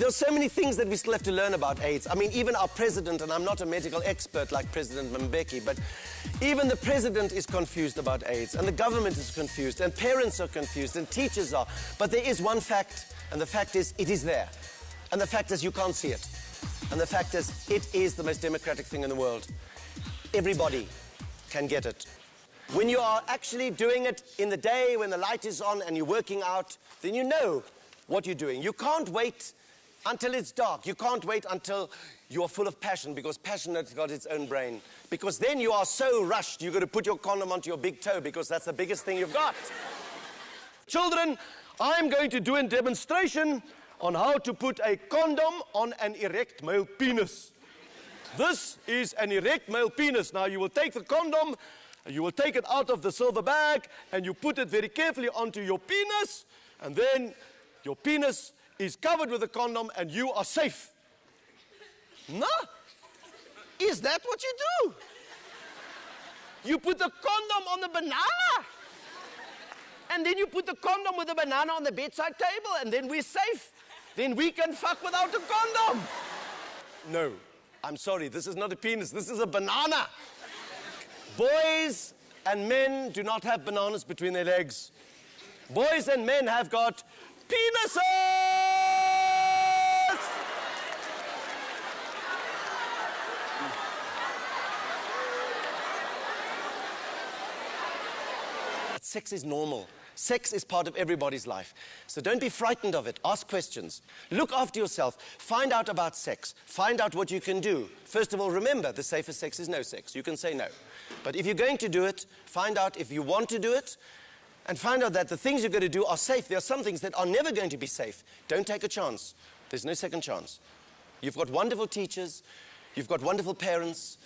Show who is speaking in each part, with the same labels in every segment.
Speaker 1: There are so many things that we still have to learn about AIDS. I mean, even our president, and I'm not a medical expert like President Mbeki, but even the president is confused about AIDS, and the government is confused, and parents are confused, and teachers are. But there is one fact, and the fact is it is there. And the fact is you can't see it. And the fact is it is the most democratic thing in the world. Everybody can get it. When you are actually doing it in the day, when the light is on and you're working out, then you know what you're doing. You can't wait until it's dark. You can't wait until you're full of passion, because passion has got its own brain. Because then you are so rushed, you've got to put your condom onto your big toe, because that's the biggest thing you've got. Children, I'm going to do a demonstration on how to put a condom on an erect male penis. This is an erect male penis. Now you will take the condom, you will take it out of the silver bag, and you put it very carefully onto your penis, and then your penis is covered with a condom and you are safe. No? Is that what you do? You put the condom on the banana, and then you put the condom with the banana on the bedside table, and then we're safe. Then we can fuck without a condom. No, I'm sorry, this is not a penis, this is a banana. Boys and men do not have bananas between their legs. Boys and men have got penises! Sex is normal. Sex is part of everybody's life. So don't be frightened of it. Ask questions. Look after yourself. Find out about sex. Find out what you can do. First of all, remember, the safest sex is no sex. You can say no. But if you're going to do it, find out if you want to do it, and find out that the things you're going to do are safe. There are some things that are never going to be safe. Don't take a chance. There's no second chance. You've got wonderful teachers. You've got wonderful parents.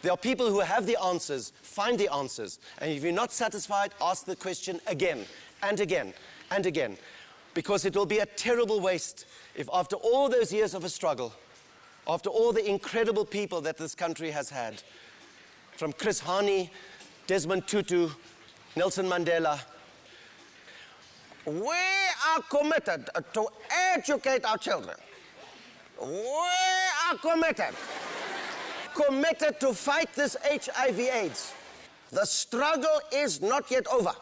Speaker 1: There are people who have the answers. Find the answers. And if you're not satisfied, ask the question again and again and again. Because it will be a terrible waste if after all those years of a struggle, after all the incredible people that this country has had, from Chris Hani, Desmond Tutu, Nelson Mandela, we are committed to educate our children. We are committed to fight this HIV/AIDS. The struggle is not yet over.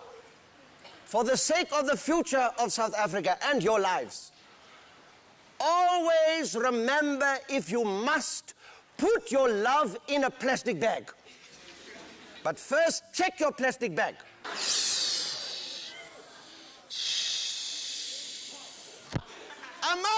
Speaker 1: For the sake of the future of South Africa and your lives, always remember, if you must, put your love in a plastic bag. But first, check your plastic bag. Amanda!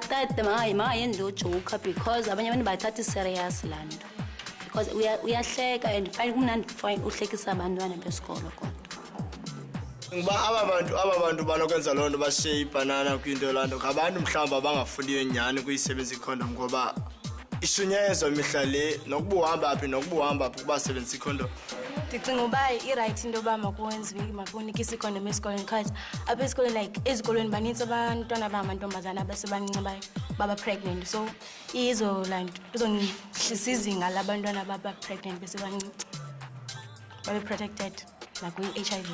Speaker 2: That my endo joke, because abanye abantu bathatha serious land. Because we are hleka and find kumnandi fine uhlekisa abantwana besikolo kodwa.
Speaker 3: Ngiba ababantu banokwenza lonto bashiye ibanana kwinto lando ngabantu mhlamba abangafundiyo nyani kuyisebenzisa ikondom ngoba ishunyezwa imihla le nokubuhamba kuba sebenzisa ikondom.
Speaker 4: Ndicinga uba i-right into yoba makunikisa ikondom esikolweni because apha esikolweni like ezikolweni banintsi abantwana abangamantombazana abasebancinci baba-pregnant, so izo laa nto izonhlisa izinga labantwana baba-pregnant besebancinci babe-protected nakwi-HIV.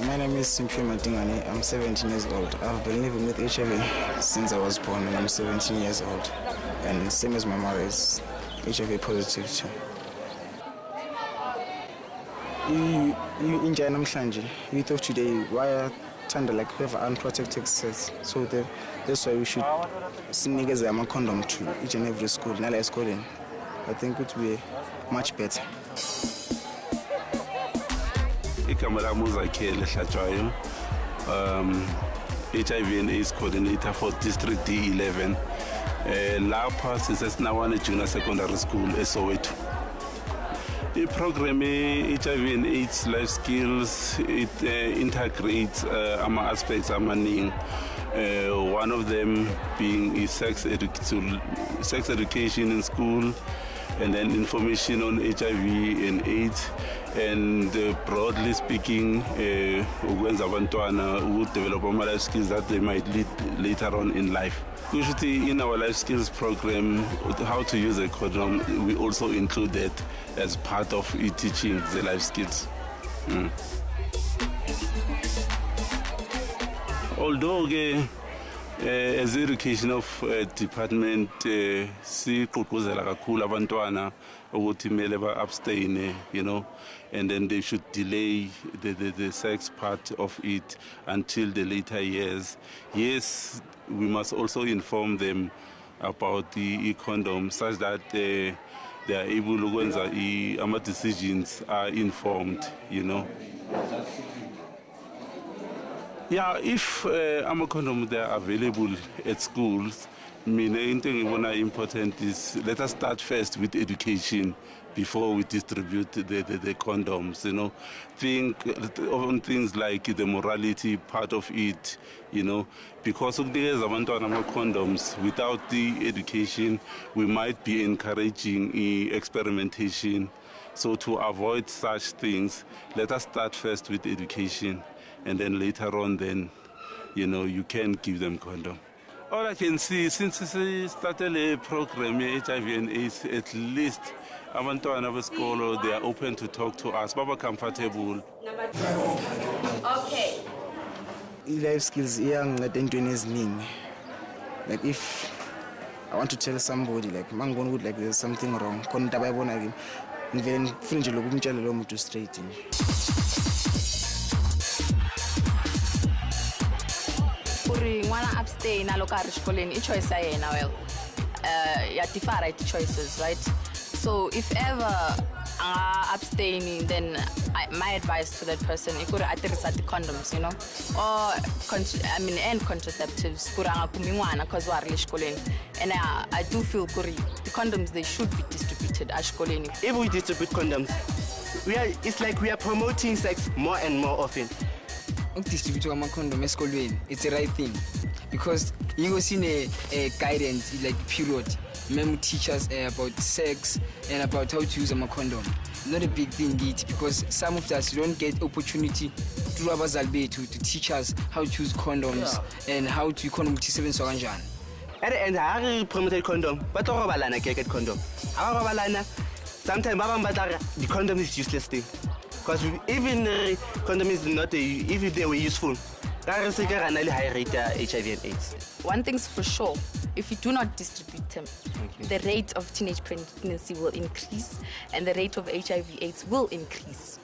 Speaker 5: My name is Simphiwe Madingane. I'm 17 years old. I've been living with HIV since I was born, and I'm 17 years old. And same as my mother is HIV positive too. In namhlanje, youth of today, why tend to have unprotected sex? So that's why we should sinikeze a condom to each and every school. Nala school, I think it would be much better.
Speaker 6: Ikamera Muzakele Hlatshwayo, HIV and AIDS coordinator for District D11. Lapha sisesinawana junior secondary school eSoweto. The program HIV and AIDS life skills, it integrates aspects amaning. One of them being is sex education in school, and then information on HIV and AIDS, and broadly speaking, ukwenza abantwana develop life skills that they might lead later on in life. Usually in our life skills program, how to use a condom, we also include that as part of teaching the life skills. Although as education of department sigqugquzela kakhulu abantwana ukuthi kumele ba-abstain, you know, and then they should delay the sex part of it until the later years. Yes, we must also inform them about the condom such that they are able to ukwenza our decisions are informed, you know. Yeah, if our condoms they are available at schools, I mean, anything important is let us start first with education before we distribute the condoms, you know. Think on things like the morality part of it, you know, because of the condoms, without the education, we might be encouraging experimentation. So to avoid such things, let us start first with education, and then later on, then, you know, you can give them condom. All I can see, since we started a program, HIV and AIDS, at least abantwana besikolo, they are open to talk to us, baba comfortable.
Speaker 4: Okay.
Speaker 5: Life skills, like if I want to tell somebody, like, would like there's something wrong, then straight in.
Speaker 7: Ngwana abstain aloka riskoleni choice ayena well ya different choices, right? So if ever abstaining, then my advice to that person is to use the condoms, you know, or and contraceptives because we are riskoleni, and I do feel the condoms they should be distributed ashkoleni.
Speaker 8: If we distribute condoms, it's like we are promoting sex more and more often.
Speaker 9: Distribute condom it's the right thing, because you go see a guidance like period. Mem teach us about sex and about how to use a condom. Not a big thing, because some of us don't get opportunity to teach us how to use condoms and how to condom to 7 soranjan.
Speaker 8: At the end, I promoted condom, but I get condom. Sometimes the condom is useless thing. Because even condom is not even they were useful. High rate HIV and AIDS.
Speaker 7: One thing's for sure, if you do not distribute them, the rate of teenage pregnancy will increase and the rate of HIV/AIDS will increase.